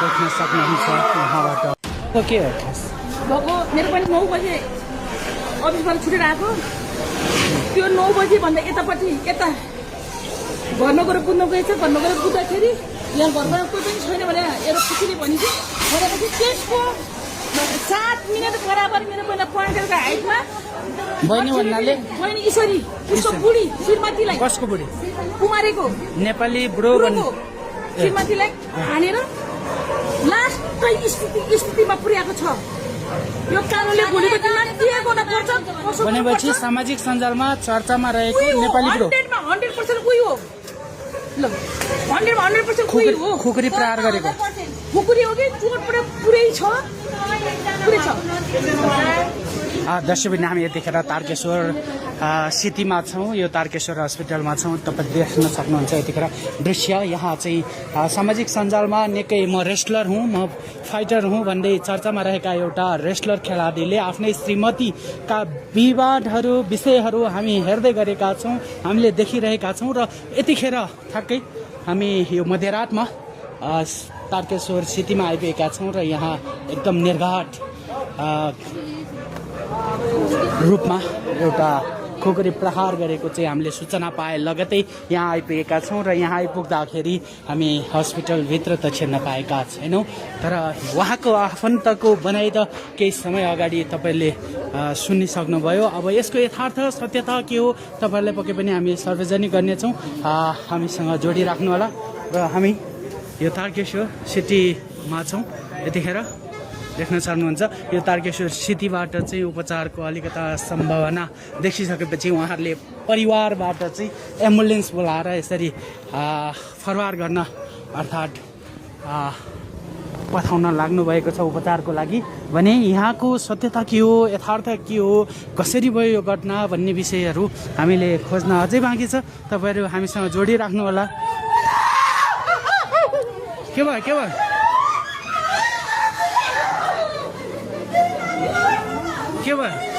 देख्न सक्नुहुन्छ यहाँबाट के हो भएको मेरो पनि 9 बजे अफिसबाट छुटेर आएको त्यो 9 बजे भन्दा यतापट्टि यता घरमा गएर कुद्न गएछ घरमा गएर कुद्दाखेरि यहाँ घरमा कोही पनि छैन भने एउटा खुसीले भनेको भनेपछि त्यसको 7 मिनट बराबर मेरो पहिला पोइन्टरको हाइटमा बहिनी भन्नाले बहिनी ईश्वरी उसको बुढी श्रीमतीलाई कसको बुढी कुमारेको नेपाली बुढो श्रीमतीलाई हानेर लास्ट स्थितिमा पुर्याएको छ यो कारणले भोलिको दिनमा के गर्न पर्छ भनेपछि सामाजिक सञ्जालमा चर्चामा रहेको नेपाली बुढो 100% उही हो ल 100% उही हो खुकुरी प्रहार गरेको खुकुरी हो कि चोटबाट पुरै छ दर्शकबिन हामी यतिखेर तारकेश्वर सिटीमा छौँ यो तारकेश्वर हस्पिटलमा छौँ तपाईँ देख्न सक्नुहुन्छ यतिखेर दृश्य यहाँ चाहिँ सामाजिक सञ्जालमा निकै म रेस्लर हुँ म फाइटर हुँ भन्दै चर्चामा रहेका एउटा रेस्लर खेलाडीले आफ्नै श्रीमतीका विवादहरू विषयहरू हामी हेर्दै गरेका छौँ हामीले देखिरहेका छौँ र यतिखेर ठ्याक्कै हामी यो मध्यरातमा तारकेश्वर सिटीमा आइपुगेका छौँ र यहाँ एकदम निर्घाट रूपमा एउटा खुकुरी प्रहार गरेको चाहिँ हामीले सूचना पाए लगतै यहाँ आइपुगेका छौँ र यहाँ आइपुग्दाखेरि हामी हस्पिटलभित्र त छिर्न पाएका छैनौँ तर उहाँको आफन्तको बनाइ त केही समय अगाडि तपाईँले सुनिसक्नुभयो अब यसको यथार्थ सत्यता के हो तपाईँहरूलाई पक्कै पनि हामी सार्वजनिक गर्नेछौँ हामीसँग जोडिराख्नु होला र हामी यो तारकेश्वर सिटीमा छौँ यतिखेर देख्न सक्नुहुन्छ यो तारकेश्वर सिटीबाट चाहिँ उपचारको अलिकता सम्भावना देखिसकेपछि उहाँहरूले परिवारबाट चाहिँ एम्बुलेन्स बोलाएर यसरी फरवार गर्न अर्थात् पठाउन लाग्नुभएको छ उपचारको लागि भने यहाँको सत्यता के हो यथार्थ के हो कसरी भयो यो घटना भन्ने विषयहरू हामीले खोज्न अझै बाँकी छ तपाईँहरू हामीसँग जोडिराख्नु होला के भयो के भयो